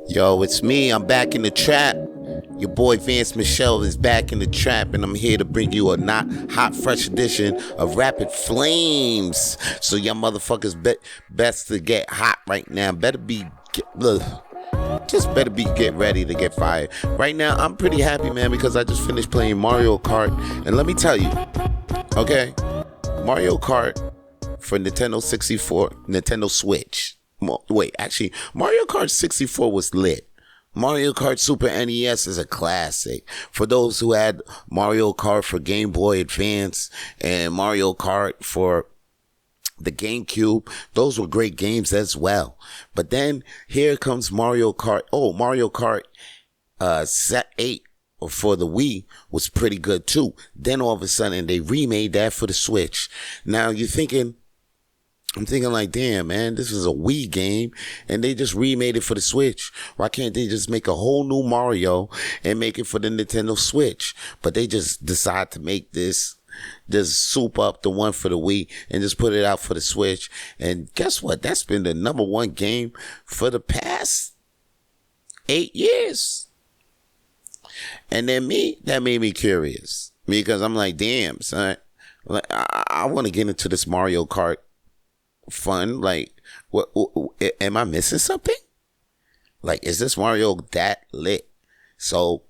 Yo, it's me. I'm back in the trap. Your boy Vance Michel is back in the trap, and I'm here to bring you a not hot, fresh edition of Rapid Flames. So y'all motherfuckers best to get hot right now. Better be get ready to get fired. Right now, I'm pretty happy, man, because I just finished playing Mario Kart, and let me tell you, okay, Mario Kart for Nintendo 64, Nintendo Switch. Wait, actually, Mario Kart 64 was lit. Mario Kart Super NES is a classic. For those who had Mario Kart for Game Boy Advance and Mario Kart for the GameCube, those were great games as well. But then here comes Mario Kart. Oh, Mario Kart Set 8 for the Wii was pretty good too. Then all of a sudden they remade that for the Switch. Now I'm thinking like, damn, man, this is a Wii game, and they just remade it for the Switch. Why can't they just make a whole new Mario and make it for the Nintendo Switch? But they just decide to make this, just soup up the one for the Wii and just put it out for the Switch. And guess what? That's been the number one game for the past 8 years. And then that made me curious, because I'm like, damn, son, like, I want to get into this Mario Kart fun. Like, what am I missing something? Like, is this Mario that lit? So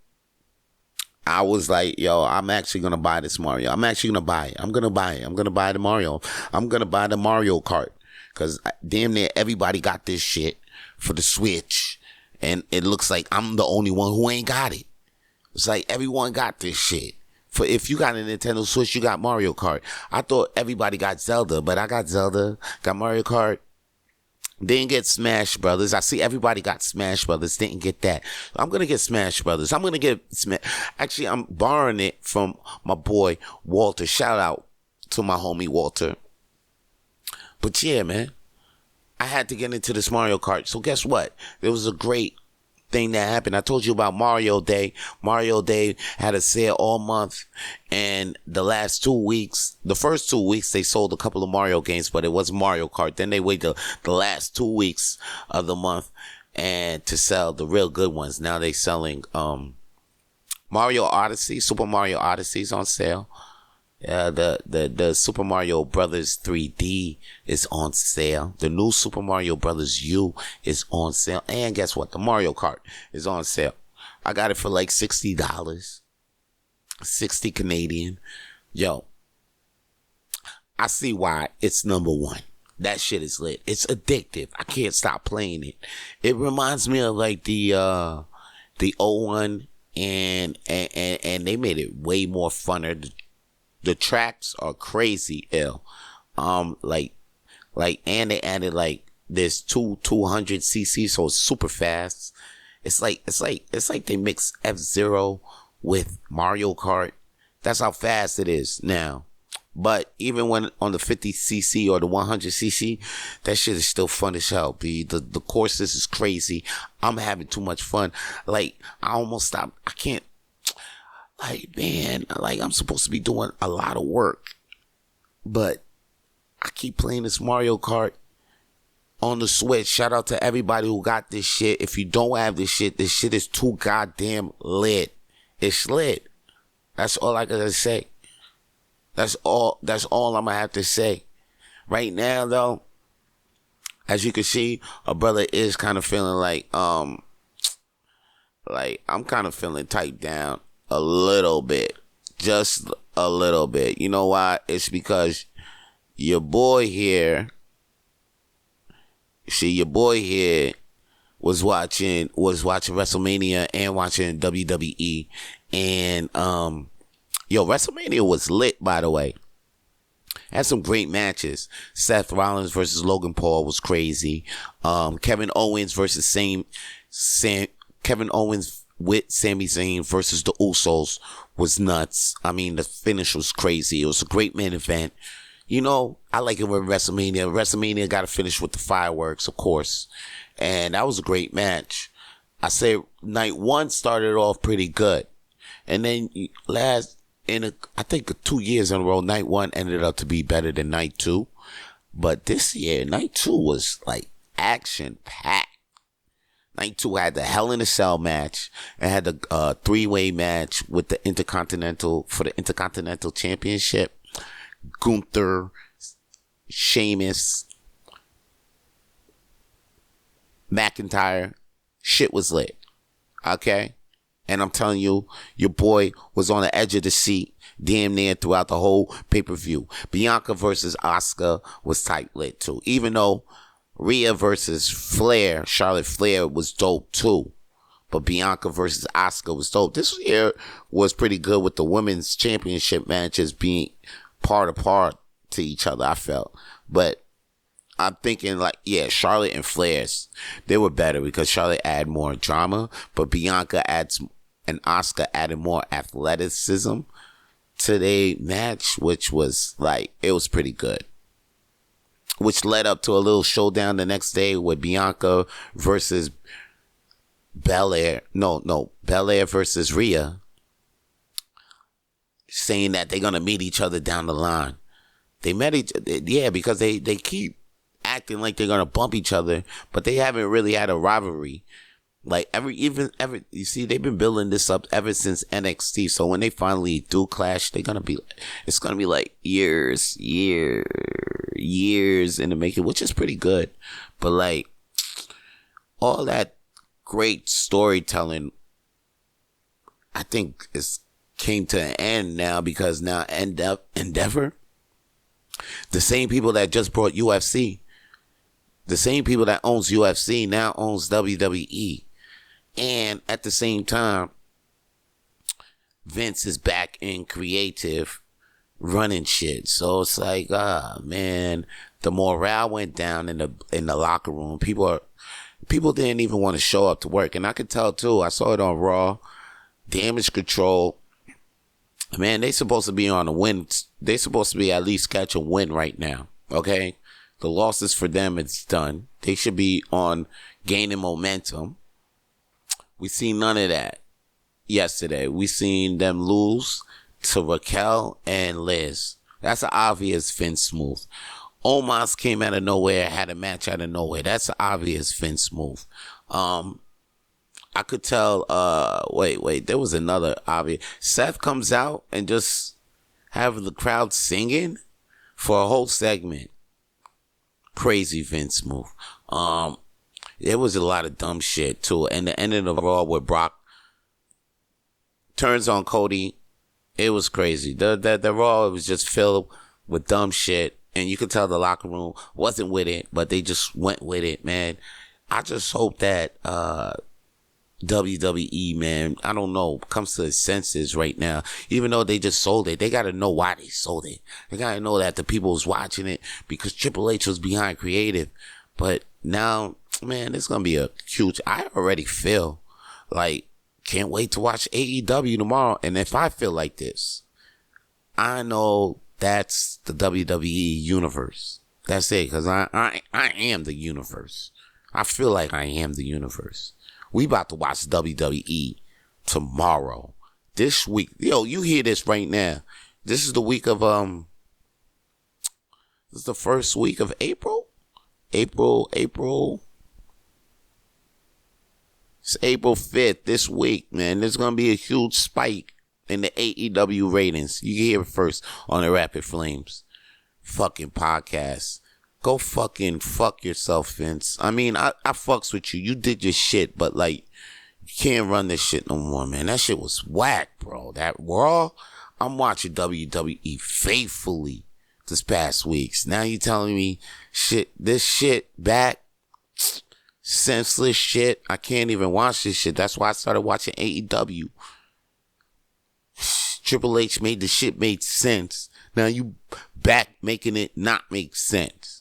I was like, yo, I'm actually gonna buy this Mario. I'm actually gonna buy it. I'm gonna buy the Mario. I'm gonna buy the Mario Kart, because damn near everybody got this shit for the Switch, and it looks like I'm the only one who ain't got it. It's like everyone got this shit. For if you got a Nintendo Switch, you got Mario Kart. I thought everybody got Zelda, but I got Zelda, got Mario Kart. Didn't get Smash Brothers. I see everybody got Smash Brothers. Didn't get that. I'm going to get Smash Brothers. Actually, I'm borrowing it from my boy, Walter. Shout out to my homie, Walter. But yeah, man, I had to get into this Mario Kart. So guess what? There was a great thing that happened. I told you about Mario Day. Mario Day had a sale all month, and the first 2 weeks they sold a couple of Mario games, but it was Mario Kart. Then they waited the last 2 weeks of the month and to sell the real good ones. Now they selling Mario Odyssey, Super Mario Odyssey is on sale. The Super Mario Brothers 3D is on sale. The new Super Mario Brothers U is on sale. And guess what? The Mario Kart is on sale. I got it for like $60. 60 Canadian. Yo, I see why it's number one. That shit is lit. It's addictive. I can't stop playing it. It reminds me of like the 01, and they made it way more funner. The tracks are crazy ill. And they added like this 200cc, so it's super fast. It's like they mix F-Zero with Mario Kart. That's how fast it is now. But even when on the 50cc or the 100cc, that shit is still fun as hell. The courses is crazy. I'm having too much fun. Like, I almost stopped. I can't. Like, man, like, I'm supposed to be doing a lot of work, but I keep playing this Mario Kart on the Switch. Shout out to everybody who got this shit. If you don't have this shit is too goddamn lit. It's lit. That's all I gotta say. That's all I'm gonna have to say. Right now, though, as you can see, a brother is kind of feeling like I'm kind of feeling tight down. A little bit. Just a little bit. You know why? It's because your boy here was watching WrestleMania and watching WWE. And WrestleMania was lit, by the way. Had some great matches. Seth Rollins versus Logan Paul was crazy. Kevin Owens versus Kevin Owens with Sami Zayn versus the Usos was nuts. I mean, the finish was crazy. It was a great main event. You know, I like it when WrestleMania got to finish with the fireworks, of course. And that was a great match. I say night one started off pretty good. And then I think 2 years in a row, night one ended up to be better than night two. But this year, night two was like action packed. Night 2 had the Hell in a Cell match. It had the 3-way match with the Intercontinental Championship. Gunther, Sheamus, McIntyre. Shit was lit. Okay? And I'm telling you, your boy was on the edge of the seat damn near throughout the whole pay-per-view. Bianca versus Asuka was tight lit too. Even though Rhea versus Charlotte Flair was dope too. But Bianca versus Asuka was dope. This year was pretty good with the women's championship matches being part apart to each other, I felt. But I'm thinking like, yeah, Charlotte and Flair's, they were better because Charlotte added more drama, but Bianca and Asuka added more athleticism to their match, which was like, it was pretty good. Which led up to a little showdown the next day with Bianca versus Belair. Belair versus Rhea. Saying that they're going to meet each other down the line. They met because they keep acting like they're going to bump each other, but they haven't really had a rivalry. Like you see, they've been building this up ever since NXT. So when they finally do clash, it's gonna be like years in the making, which is pretty good. But like all that great storytelling, I think came to an end now because now Endeavor, the same people that just brought UFC, the same people that owns UFC now owns WWE. And at the same time, Vince is back in creative running shit. So it's like, man, the morale went down in the locker room. People didn't even want to show up to work. And I could tell too, I saw it on Raw. Damage Control, man, they supposed to be on a win. They supposed to be at least catch a win right now. Okay? The losses for them, it's done. They should be on gaining momentum. We seen none of that yesterday. We seen them lose to Raquel and Liz. That's an obvious Vince move. Omos came out of nowhere, had a match out of nowhere. That's an obvious Vince move. I could tell, wait, there was another obvious. Seth comes out and just have the crowd singing for a whole segment. Crazy Vince move. There was a lot of dumb shit too. And the ending of Raw where Brock turns on Cody, it was crazy. The Raw was just filled with dumb shit, and you could tell the locker room wasn't with it, but they just went with it, man. I just hope that WWE, man, I don't know, comes to its senses right now. Even though they just sold it, they got to know why they sold it. They got to know that the people was watching it because Triple H was behind creative. But now, man, it's going to be a huge, I already feel like, can't wait to watch AEW tomorrow. And if I feel like this, I know that's the WWE universe. That's it, because I am the universe. I feel like I am the universe. We about to watch WWE tomorrow. This week, yo, you hear this right now. This is the week of, this is the first week of April. April. It's April 5th this week, man. There's going to be a huge spike in the AEW ratings. You hear it first on the Rapid Flames fucking podcast. Go fucking fuck yourself, Vince. I mean, I fucks with you. You did your shit, but like, you can't run this shit no more, man. That shit was whack, bro. That Raw, I'm watching WWE faithfully this past weeks. Now you telling me this shit back, senseless shit. I can't even watch this shit. That's why I started watching AEW. Triple H made the shit make sense. Now you back making it not make sense.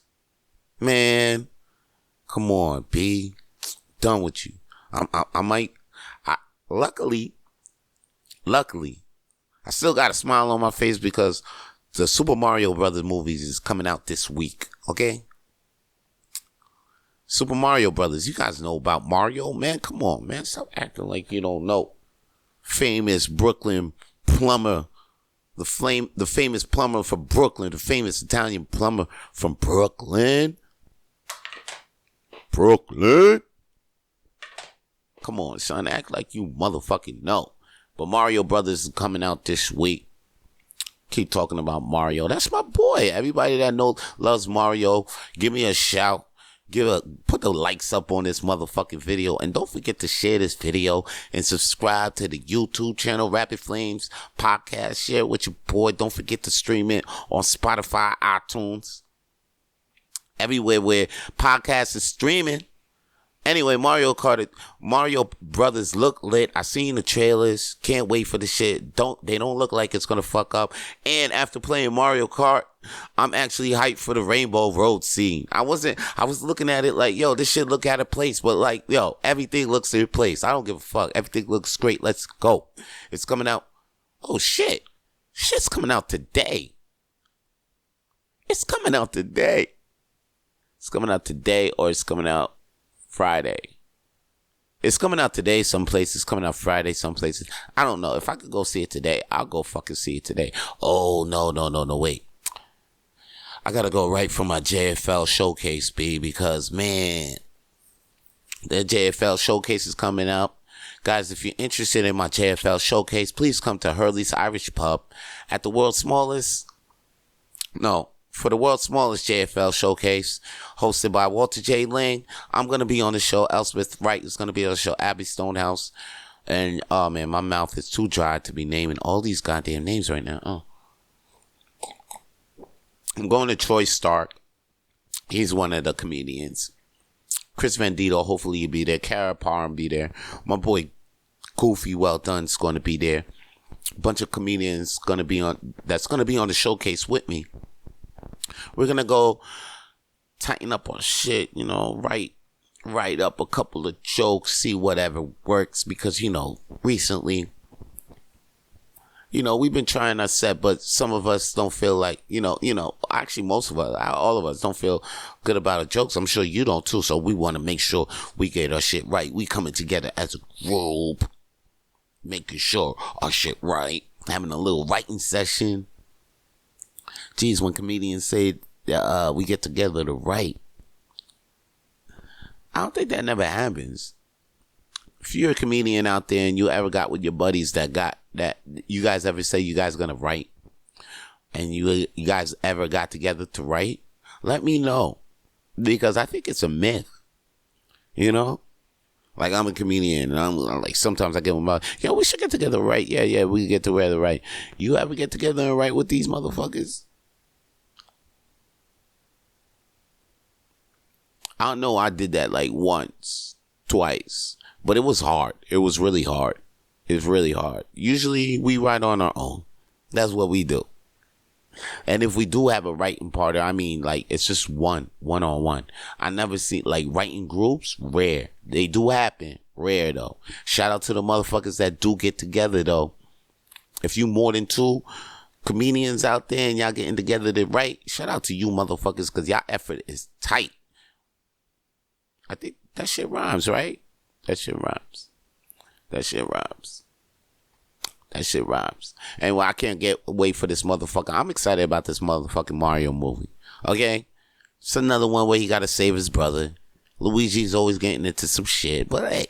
Man, come on, B. Done with you. Luckily, I still got a smile on my face because the Super Mario Brothers movies is coming out this week, okay? Super Mario Brothers, you guys know about Mario, man? Come on, man. Stop acting like you don't know. Famous Brooklyn plumber, the famous plumber from Brooklyn, the famous Italian plumber from Brooklyn. Come on, son. Act like you motherfucking know. But Mario Brothers is coming out this week. Keep talking about Mario. That's my boy. Everybody that loves Mario, give me a shout. Put the likes up on this motherfucking video. And don't forget to share this video and subscribe to the YouTube channel, Rapid Flames Podcast. Share it with your boy. Don't forget to stream it on Spotify, iTunes, everywhere where podcasts is streaming. Anyway, Mario Brothers look lit. I seen the trailers. Can't wait for the shit. They don't look like it's gonna fuck up. And after playing Mario Kart, I'm actually hyped for the Rainbow Road scene. I was looking at it like, yo, this shit look out of place, but like, yo, everything looks in place. I don't give a fuck. Everything looks great. Let's go. It's coming out. Oh shit. Shit's coming out today. It's coming out today. It's coming out today, or it's coming out Friday. It's coming out today some places, coming out Friday some places. I don't know. If I could go see it today, I'll go fucking see it today. Oh, no, wait. I gotta go right for my JFL showcase, B, because, man, the JFL showcase is coming out. Guys, if you're interested in my JFL showcase, please come to Hurley's Irish Pub at the world's smallest JFL showcase, hosted by Walter J. Lang. I'm going to be on the show. Elspeth Wright is going to be on the show. Abby Stonehouse. And, oh, man, my mouth is too dry to be naming all these goddamn names right now. Oh. I'm going to Troy Stark. He's one of the comedians. Chris Vendito, hopefully he'll be there. Cara Parham be there. My boy Goofy Well Done's going to be there. A bunch of comedians that's going to be on the showcase with me. We're going to go tighten up on shit, write up a couple of jokes, see whatever works, because, recently, we've been trying our set, but some of us don't feel like, actually most of us, all of us don't feel good about our jokes. I'm sure you don't too, so we want to make sure we get our shit right. We coming together as a group, making sure our shit right, having a little writing session. Geez, when comedians say we get together to write, I don't think that never happens. If you're a comedian out there and you ever got with your buddies that you guys ever say you guys gonna write, and you guys ever got together to write, let me know, because I think it's a myth. Like, I'm a comedian, and I'm like, sometimes I get them about, yo, we should get together to write. Yeah, we get together to write. You ever get together and write with these motherfuckers? I don't know. I did that like once, twice, but it was hard. It was really hard. It's really hard. Usually we write on our own. That's what we do. And if we do have a writing partner, I mean, like, it's just one-on-one. I never see, like, writing groups, rare. They do happen, rare though. Shout out to the motherfuckers that do get together though. If you more than two comedians out there and y'all getting together to write, shout out to you motherfuckers, because y'all effort is tight. I think that shit rhymes, right? That shit rhymes. And I can't wait for this motherfucker. I'm excited about this motherfucking Mario movie. Okay? It's another one where he gotta save his brother. Luigi's always getting into some shit. But hey,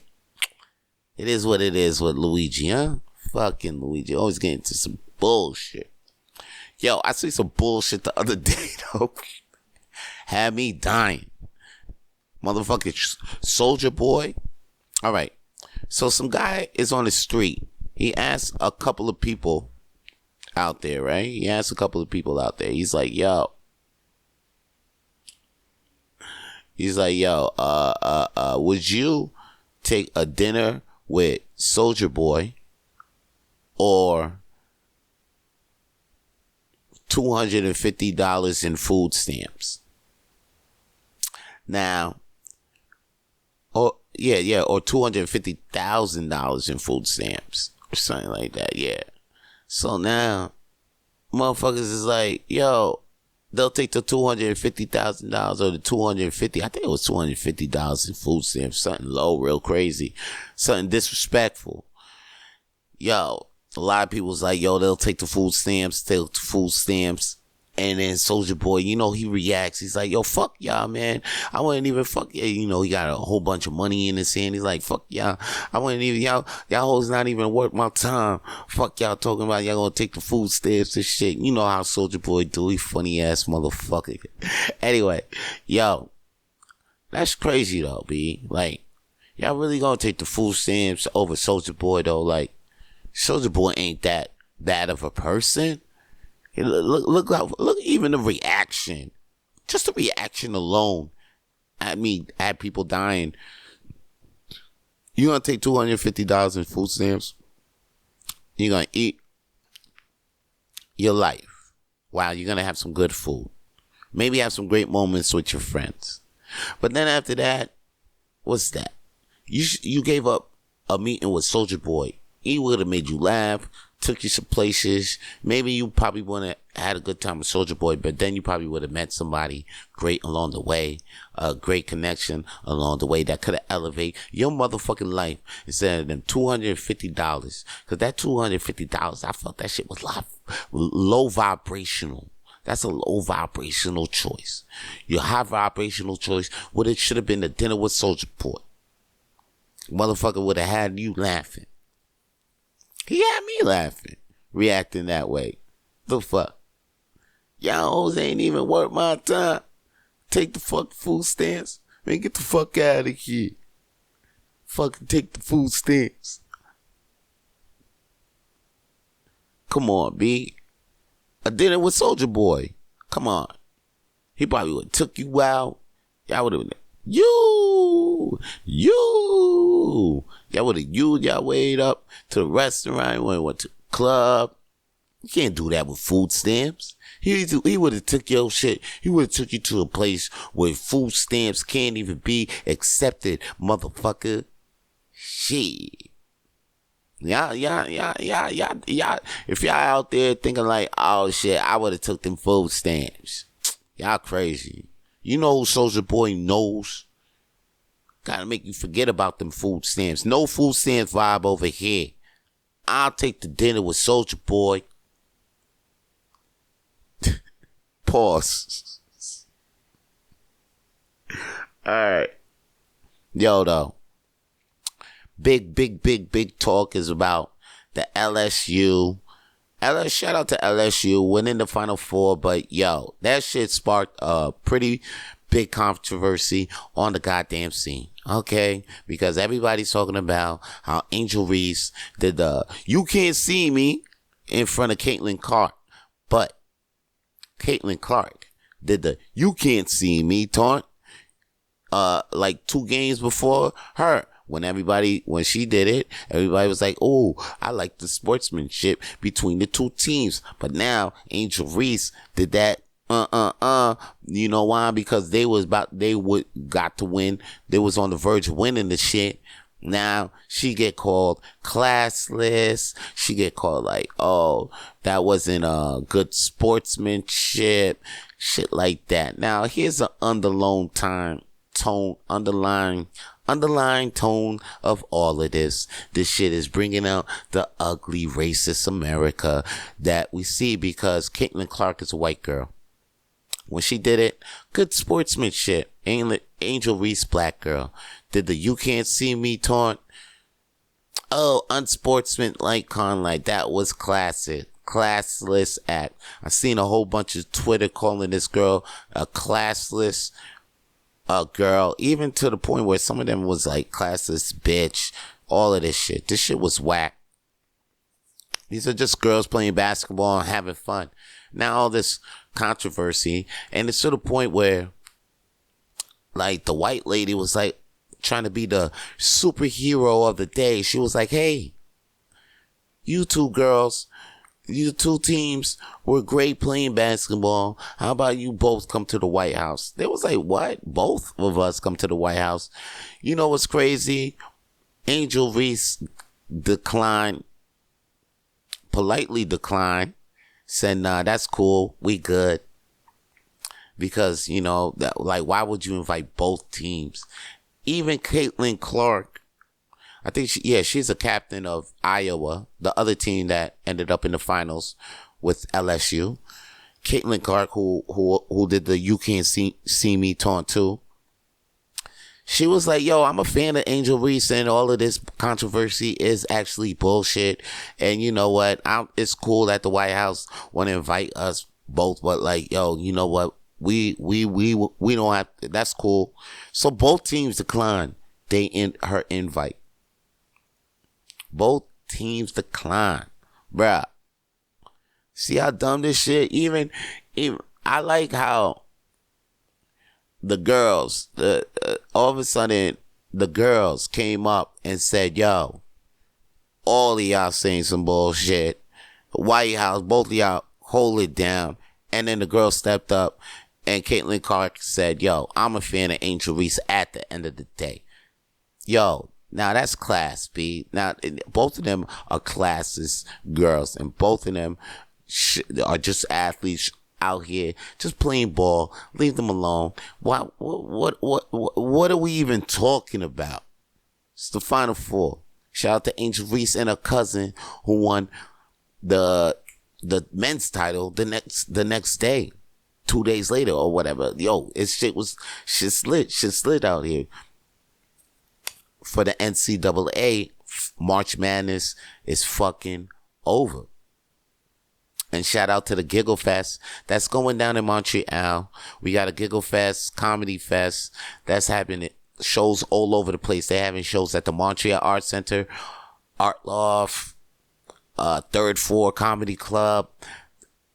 it is what it is with Luigi, huh? Fucking Luigi. Always getting into some bullshit. Yo, I see some bullshit the other day, though. Had me dying. Motherfucking Soulja Boy. All right. So some guy is on the street. He asked a couple of people out there, right? He's like, yo. Would you take a dinner with Soulja Boy or $250 in food stamps? Now, or $250,000 in food stamps or something like that. Yeah. So now, motherfuckers is like, yo, they'll take the $250,000 or the $250. I think it was $250 in food stamps. Something low, real crazy, something disrespectful. Yo, a lot of people's like, yo, they'll take the food stamps. And then Soulja Boy, he reacts. He's like, yo, fuck y'all, man. I wouldn't even fuck you. He got a whole bunch of money in his hand. He's like, fuck y'all. I wouldn't even, y'all hoes not even worth my time. Fuck y'all talking about y'all gonna take the food stamps and shit. You know how Soulja Boy do. He funny ass motherfucker. Anyway, yo, that's crazy though, B. Like, y'all really gonna take the food stamps over Soulja Boy though? Like, Soulja Boy ain't that bad of a person. Look, even the reaction. Just the reaction alone. At people dying. You're going to take $250 in food stamps. You're going to eat your life. Wow, you're going to have some good food. Maybe have some great moments with your friends. But then after that, what's that? You gave up a meeting with Soulja Boy. He would have made you laugh, took you some places. Maybe you probably wouldn't have had a good time with Soulja Boy, but then you probably would have met somebody great along the way, a great connection along the way that could have elevated your motherfucking life instead of them $250. Because that $250, I felt that shit was low vibrational. That's a low vibrational choice. Your high vibrational choice should have been the dinner with Soulja Boy. Motherfucker would have had you laughing. He had me laughing, reacting that way. The fuck? Y'all hoes ain't even worth my time. Take the fuck food stamps. Man, get the fuck out of here. Fucking take the food stamps. Come on, B. A dinner with Soulja Boy. Come on. He probably would have took you out. Y'all would have been y'all would have y'all way up to the restaurant when went to the club. You can't do that with food stamps. He would have took your shit. He would have took you to a place where food stamps can't even be accepted, motherfucker. Shit. Y'all. If y'all out there thinking like, oh shit, I would have took them food stamps. Y'all crazy. You know who Soulja Boy knows? Gotta make you forget about them food stamps. No food stamps vibe over here. I'll take the dinner with Soulja Boy. Pause. Alright. Yo, though. Big talk is about the LSU. Shout out to LSU winning the Final Four, but yo, that shit sparked a pretty big controversy on the goddamn scene. Okay, because everybody's talking about how Angel Reese did the "You Can't See Me" in front of Caitlin Clarke, but Caitlin Clarke did the "You Can't See Me" taunt like 2 games before her. When she did it, everybody was like, oh, I like the sportsmanship between the two teams. But now Angel Reese did that. You know why? Because they got to win. They was on the verge of winning the shit. Now she get called classless. She get called like, oh, that wasn't a good sportsmanship. Shit like that. Now here's an underlying tone of all of this. This shit is bringing out the ugly racist America that we see because Caitlin Clarke is a white girl. When she did it, good sportsmanship. Angel Reese, black girl, did the "You Can't See Me" taunt. Oh, unsportsmanlike conduct. That was classless act. I seen a whole bunch of Twitter calling this girl a classless girl, even to the point where some of them was like classless bitch, all of this shit. This shit was whack. These are just girls playing basketball and having fun. Now all this controversy, and it's to the point where like the white lady was like trying to be the superhero of the day. She was like, hey, you two girls, you two teams were great playing basketball. How about you both come to the White House? They was like, what? Both of us come to the White House? You know what's crazy? Angel Reese politely declined, said, nah, that's cool. We good. Because, you know, like, why would you invite both teams? Even Caitlin Clarke, I think she's a captain of Iowa, the other team that ended up in the finals with LSU. Caitlin Clarke, who did the "You Can't See Me" taunt too. She was like, yo, I'm a fan of Angel Reese, and all of this controversy is actually bullshit. And you know what? It's cool that the White House want to invite us both, but like, yo, you know what? We don't have to, that's cool. So both teams declined her invite. Both teams declined. Bruh. See how dumb this shit? Even I like how the girls, all of a sudden, the girls came up and said, yo, all of y'all saying some bullshit. White House, both of y'all, hold it down. And then the girl stepped up, and Caitlin Clarke said, yo, I'm a fan of Angel Reese at the end of the day. Yo, now that's class, B. Now, both of them are classes girls, and both of them are just athletes out here just playing ball. Leave them alone. What are we even talking about? It's the Final Four. Shout out to Angel Reese and her cousin who won the men's title the next day, 2 days later or whatever. Yo, shit slid out here. For the NCAA, March Madness is fucking over. And shout out to the Giggle Fest. That's going down in Montreal. We got a Giggle Fest, Comedy Fest. That's happening. Shows all over the place. They're having shows at the Montreal Art Center, Art Loft, Third Floor Comedy Club.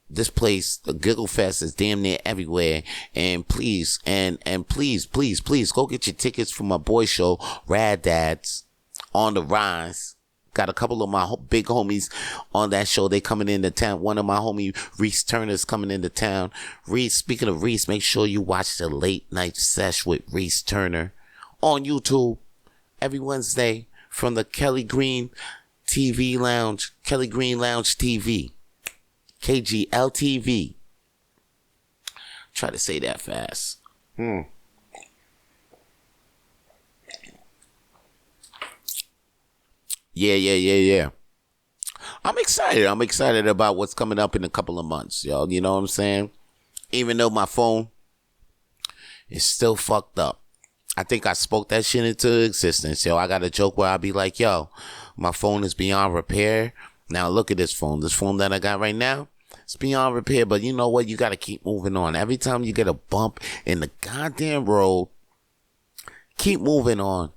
This place, the Giggle Fest, is damn near everywhere. And please, please, go get your tickets for my boy show, Rad Dads, on the Rise. Got a couple of my big homies on that show. They coming into town. One of my homie, Reese Turner's coming into town. Reese, speaking of Reese, make sure you watch the Late Night Sesh with Reese Turner on YouTube every Wednesday from the Kelly Green TV Lounge, Kelly Green Lounge TV, KGLTV. Try to say that fast. Yeah. I'm excited about what's coming up in a couple of months, y'all. You know what I'm saying? Even though my phone is still fucked up. I think I spoke that shit into existence, yo. I got a joke where I'll be like, yo, my phone is beyond repair. Now look at this phone. This phone that I got right now, it's beyond repair. But you know what? You got to keep moving on. Every time you get a bump in the goddamn road, keep moving on.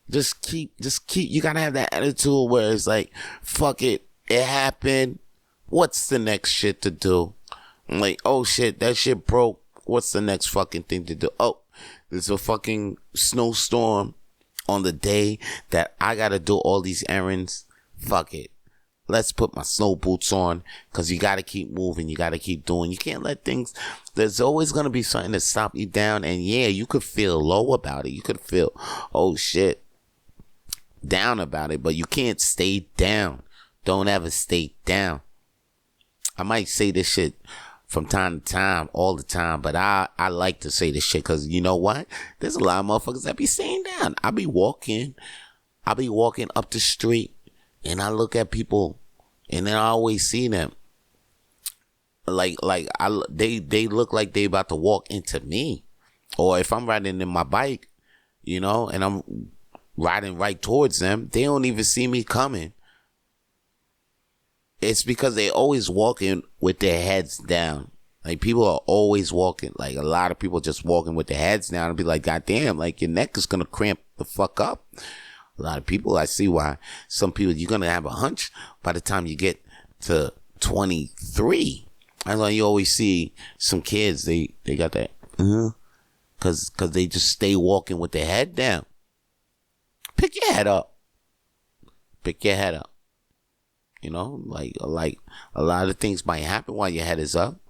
Just keep, you gotta have that attitude where it's like, fuck it, it happened. What's the next shit to do? I'm like, oh shit, that shit broke. What's the next fucking thing to do? Oh, there's a fucking snowstorm on the day that I gotta do all these errands. Fuck it. Let's put my snow boots on, cause you gotta keep moving. You gotta keep doing. You can't let things, there's always gonna be something to stop you down. And yeah, you could feel low about it. You could feel, oh shit, down about it, but you can't stay down. Don't ever stay down. I might say this shit from time to time, all the time, but I like to say this shit because you know what? There's a lot of motherfuckers that be staying down. I be walking up the street and I look at people and then I always see them they look like they about to walk into me. Or if I'm riding in my bike, you know, and I'm riding right towards them, they don't even see me coming. It's because they always walking with their heads down. Like, people are always walking. Like, a lot of people just walking with their heads down and be like, God damn, like, your neck is going to cramp the fuck up. A lot of people, I see why. Some people, you're going to have a hunch by the time you get to 23. That's why you always see some kids, they got that, cause they just stay walking with their head down. Pick your head up. You know, like a lot of things might happen while your head is up.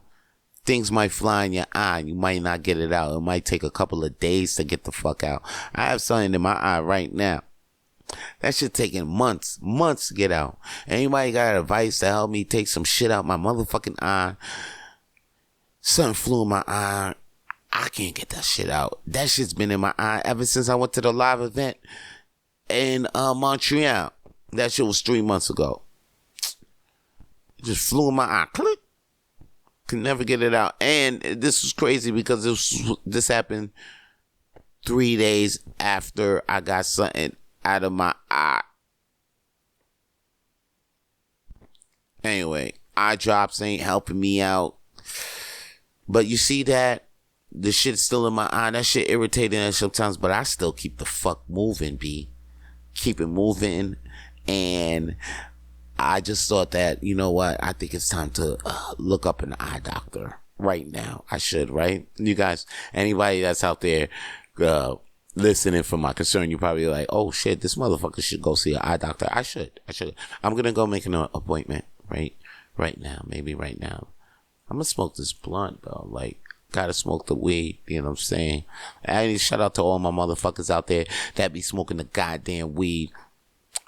Things might fly in your eye and you might not get it out. It might take a couple of days to get the fuck out. I have something in my eye right now. That shit taking months to get out. Anybody got advice to help me take some shit out my motherfucking eye? Something flew in my eye. I can't get that shit out. That shit's been in my eye ever since I went to the live event in Montreal. That shit was 3 months ago. It just flew in my eye. Could never get it out. And this was crazy because this happened 3 days after I got something out of my eye. Anyway, eye drops ain't helping me out. But you see that? The shit's still in my eye. That shit irritating us sometimes, but I still keep the fuck moving, B. Keep it moving. And I just thought that, you know what? I think it's time to look up an eye doctor right now. I should, right? You guys, anybody that's out there listening from my concern, you're probably like, oh shit, this motherfucker should go see an eye doctor. I should. I'm going to go make an appointment right now. Maybe right now. I'm going to smoke this blunt, though. Like, gotta smoke the weed, you know what I'm saying? I need to shout out to all my motherfuckers out there that be smoking the goddamn weed.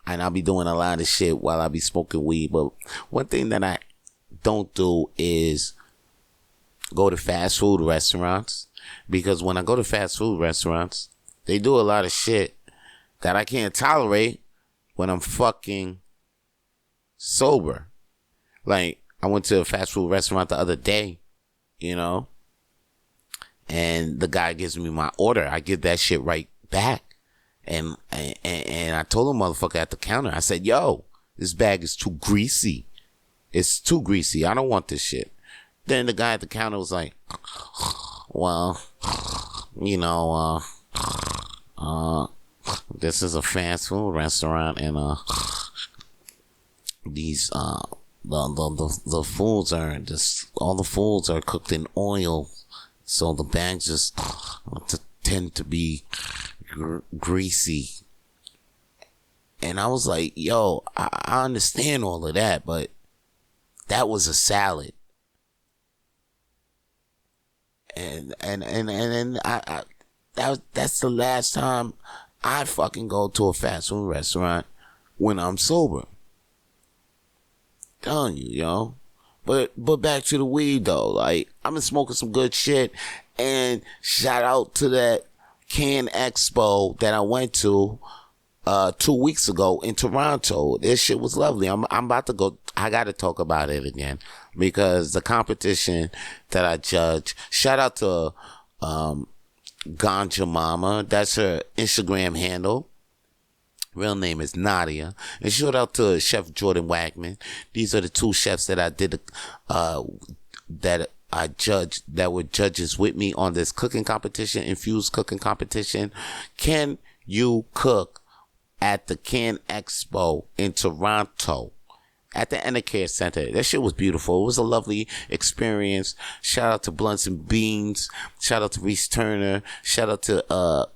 And I'll be doing a lot of shit while I be smoking weed. But one thing that I don't do is go to fast food restaurants. Because when I go to fast food restaurants, they do a lot of shit that I can't tolerate when I'm fucking sober. Like, I went to a fast food restaurant the other day, you know? And the guy gives me my order. I give that shit right back. And I told the motherfucker at the counter, I said, yo, this bag is too greasy. It's too greasy. I don't want this shit. Then the guy at the counter was like, well, you know, this is a fast food restaurant and these the foods are just, all the foods are cooked in oil. So the bags just tend to be greasy. And I was like, yo, I understand all of that, but that was a salad. And that's the last time I fucking go to a fast food restaurant when I'm sober. Telling you, yo. But back to the weed though. Like, I've been smoking some good shit, and shout out to that Can Expo that I went to 2 weeks ago in Toronto. This shit was lovely. I'm about to go. I got to talk about it again because the competition that I judge. Shout out to Ganja Mama. That's her Instagram handle. Real name is Nadia. And shout out to Chef Jordan Wagman. These are the two chefs that I did, that I judged, that were judges with me on this cooking competition, infused cooking competition. Can you cook at the Can Expo in Toronto at the Enercare Center? That shit was beautiful. It was a lovely experience. Shout out to Blunts and Beans. Shout out to Reese Turner. Shout out to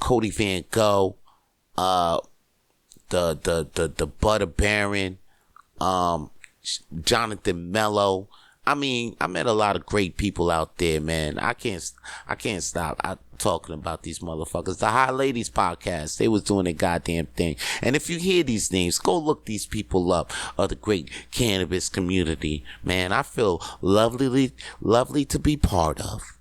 Cody Van Gogh. The Butter Baron, Jonathan Mello. I mean, I met a lot of great people out there, man. I can't stop talking about these motherfuckers. The High Ladies podcast, they was doing their goddamn thing. And if you hear these names, go look these people up, of the great cannabis community. Man, I feel lovely to be part of.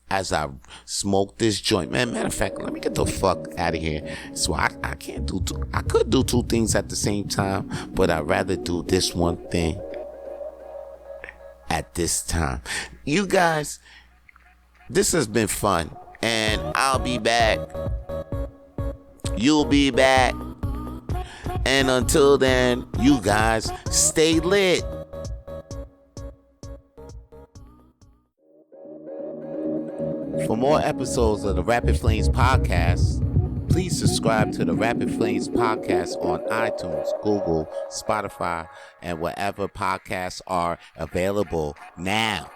As I smoke this joint, man. Matter of fact, let me get the fuck out of here. So I can't do I could do two things at the same time, but I'd rather do this one thing at this time. You guys, this has been fun, and I'll be back. You'll be back, and until then, you guys stay lit. For more episodes of the Rapid Flames podcast, please subscribe to the Rapid Flames podcast on iTunes, Google, Spotify, and wherever podcasts are available now.